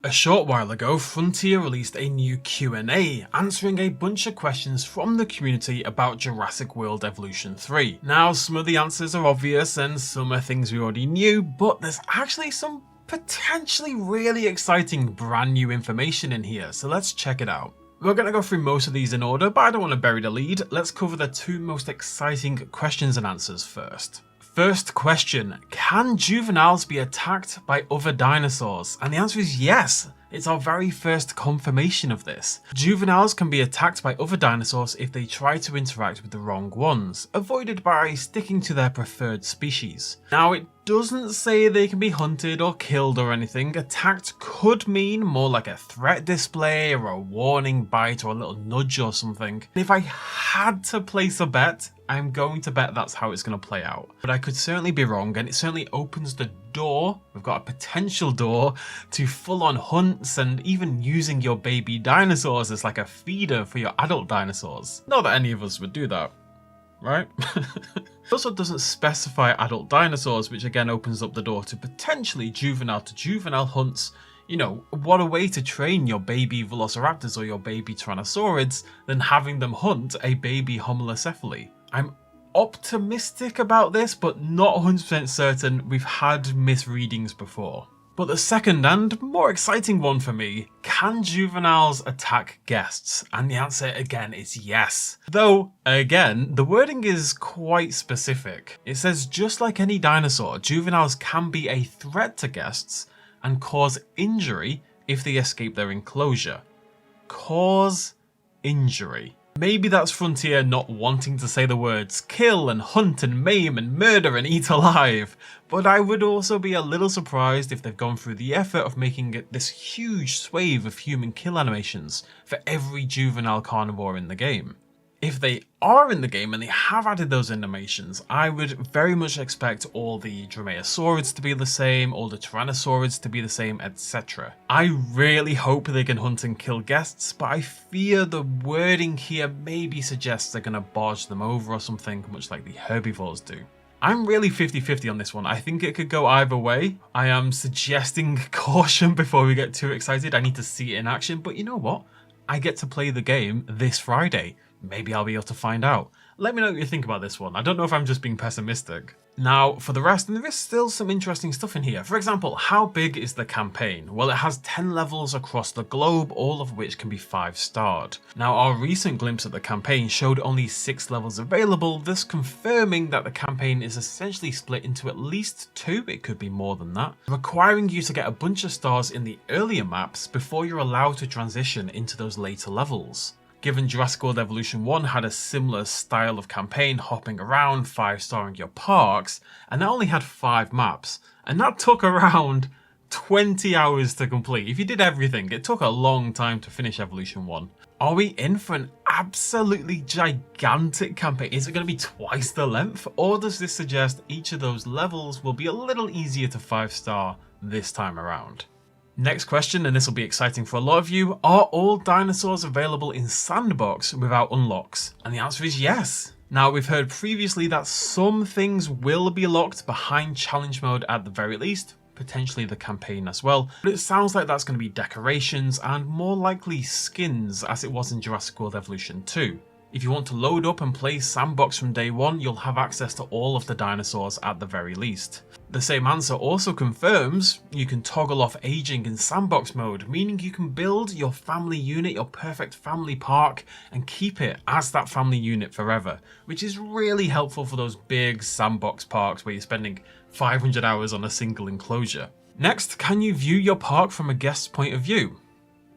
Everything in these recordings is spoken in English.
A short while ago, Frontier released a new Q&A, answering a bunch of questions from the community about Jurassic World Evolution 3. Now, some of the answers are obvious and some are things we already knew, but there's actually some potentially really exciting brand new information in here, so let's check it out. We're going to go through most of these in order, but I don't want to bury the lead. Let's cover the two most exciting questions and answers first. First question, can juveniles be attacked by other dinosaurs? And the answer is yes. It's our very first confirmation of this. Juveniles can be attacked by other dinosaurs if they try to interact with the wrong ones, avoided by sticking to their preferred species. Now, it doesn't say they can be hunted or killed or anything. Attacked could mean more like a threat display or a warning bite or a little nudge or something. If I had to place a bet, I'm going to bet that's how it's going to play out. But I could certainly be wrong, and it certainly opens the door, we've got a potential door, to full-on hunts and even using your baby dinosaurs as like a feeder for your adult dinosaurs. Not that any of us would do that, right? It also doesn't specify adult dinosaurs, which again opens up the door to potentially juvenile to juvenile hunts. You know, what a way to train your baby velociraptors or your baby tyrannosaurids than having them hunt a baby homalocephale. I'm optimistic about this, but not 100% certain. We've had misreadings before. But the second and more exciting one for me, can juveniles attack guests? And the answer again is yes. Though, again, the wording is quite specific. It says just like any dinosaur, juveniles can be a threat to guests and cause injury if they escape their enclosure. Cause injury. Maybe that's Frontier not wanting to say the words kill and hunt and maim and murder and eat alive, but I would also be a little surprised if they've gone through the effort of making it this huge swathe of human kill animations for every juvenile carnivore in the game. If they are in the game and they have added those animations, I would very much expect all the dromaeosaurids to be the same, all the tyrannosaurids to be the same, etc. I really hope they can hunt and kill guests, but I fear the wording here maybe suggests they're going to barge them over or something, much like the herbivores do. I'm really 50-50 on this one. I think it could go either way. I am suggesting caution before we get too excited. I need to see it in action, but you know what? I get to play the game this Friday. Maybe I'll be able to find out. Let me know what you think about this one. I don't know if I'm just being pessimistic. Now, for the rest, and there is still some interesting stuff in here. For example, how big is the campaign? Well, it has 10 levels across the globe, all of which can be 5-starred. Now, our recent glimpse at the campaign showed only 6 levels available, thus confirming that the campaign is essentially split into at least 2, it could be more than that, requiring you to get a bunch of stars in the earlier maps before you're allowed to transition into those later levels. Given Jurassic World Evolution 1 had a similar style of campaign, hopping around, 5-starring your parks, and that only had 5 maps, and that took around 20 hours to complete. If you did everything, it took a long time to finish Evolution 1. Are we in for an absolutely gigantic campaign? Is it going to be twice the length, or does this suggest each of those levels will be a little easier to 5-star this time around? Next question, and this will be exciting for a lot of you, are all dinosaurs available in Sandbox without unlocks? And the answer is yes. Now, we've heard previously that some things will be locked behind challenge mode at the very least, potentially the campaign as well, but it sounds like that's going to be decorations and more likely skins as it was in Jurassic World Evolution 2. If you want to load up and play Sandbox from day one, you'll have access to all of the dinosaurs at the very least. The same answer also confirms you can toggle off aging in Sandbox mode, meaning you can build your family unit, your perfect family park, and keep it as that family unit forever, which is really helpful for those big Sandbox parks where you're spending 500 hours on a single enclosure. Next, can you view your park from a guest's point of view?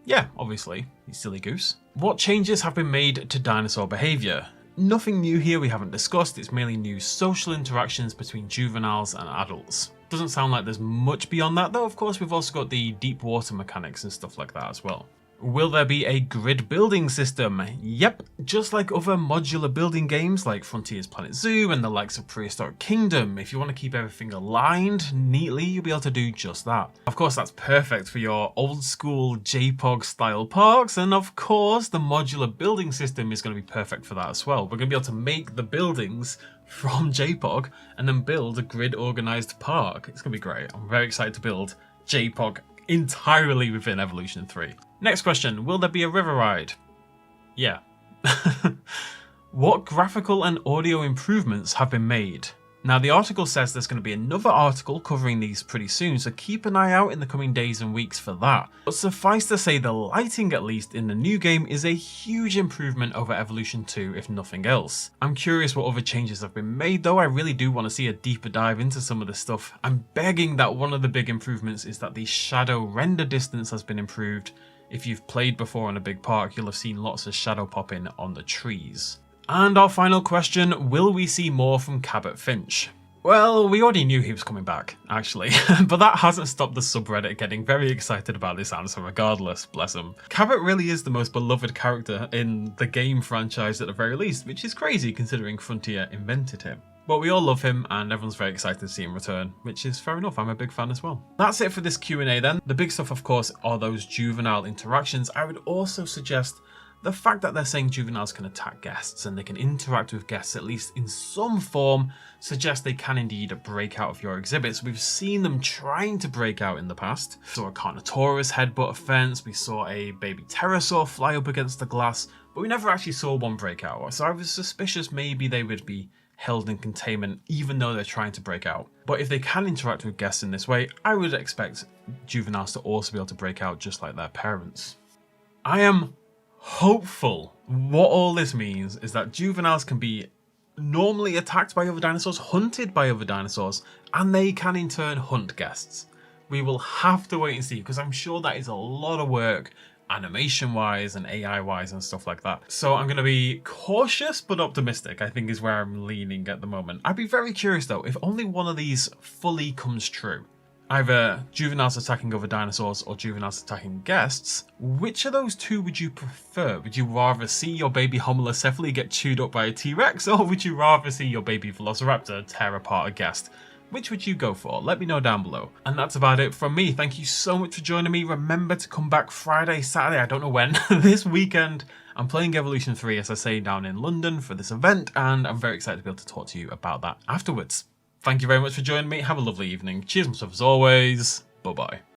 Yeah, obviously, you silly goose. What changes have been made to dinosaur behaviour? Nothing new here we haven't discussed, it's mainly new social interactions between juveniles and adults. Doesn't sound like there's much beyond that, though of course we've also got the deep water mechanics and stuff like that as well. Will there be a grid building system? Yep, just like other modular building games like Frontier's Planet Zoo and the likes of Prehistoric Kingdom, if you want to keep everything aligned neatly, you'll be able to do just that. Of course, that's perfect for your old school JPOG style parks, and of course, the modular building system is going to be perfect for that as well. We're going to be able to make the buildings from JPOG and then build a grid organized park. It's going to be great. I'm very excited to build JPOG entirely within Evolution 3. Next question, will there be a river ride? Yeah. What graphical and audio improvements have been made? Now the article says there's going to be another article covering these pretty soon, so keep an eye out in the coming days and weeks for that. But suffice to say, the lighting at least in the new game is a huge improvement over Evolution 2 if nothing else. I'm curious what other changes have been made though. I really do want to see a deeper dive into some of this stuff. I'm begging that one of the big improvements is that the shadow render distance has been improved. If you've played before on a big park, you'll have seen lots of shadow popping on the trees. And our final question, will we see more from Cabot Finch? Well, we already knew he was coming back, actually, but that hasn't stopped the subreddit getting very excited about this answer regardless, bless him. Cabot really is the most beloved character in the game franchise at the very least, which is crazy considering Frontier invented him. But we all love him and everyone's very excited to see him return, which is fair enough, I'm a big fan as well. That's it for this Q&A then. The big stuff of course are those juvenile interactions. I would also suggest the fact that they're saying juveniles can attack guests and they can interact with guests at least in some form suggests they can indeed break out of your exhibits. We've seen them trying to break out in the past. We saw a Carnotaurus headbutt a fence, we saw a baby pterosaur fly up against the glass, but we never actually saw one break out. So I was suspicious maybe they would be held in containment even though they're trying to break out. But if they can interact with guests in this way, I would expect juveniles to also be able to break out just like their parents. I am hopeful. What all this means is that juveniles can be normally attacked by other dinosaurs, hunted by other dinosaurs, and they can in turn hunt guests. We will have to wait and see because I'm sure that is a lot of work animation wise and AI wise and stuff like that. So I'm going to be cautious but optimistic, I think is where I'm leaning at the moment. I'd be very curious though if only one of these fully comes true. Either juveniles attacking other dinosaurs or juveniles attacking guests. Which of those two would you prefer? Would you rather see your baby Homalocephaly get chewed up by a T-Rex, or would you rather see your baby Velociraptor tear apart a guest? Which would you go for? Let me know down below. And that's about it from me. Thank you so much for joining me. Remember to come back Friday, Saturday, I don't know when, this weekend. I'm playing Evolution 3, as I say, down in London for this event, and I'm very excited to be able to talk to you about that afterwards. Thank you very much for joining me. Have a lovely evening. Cheers myself as always. Bye-bye.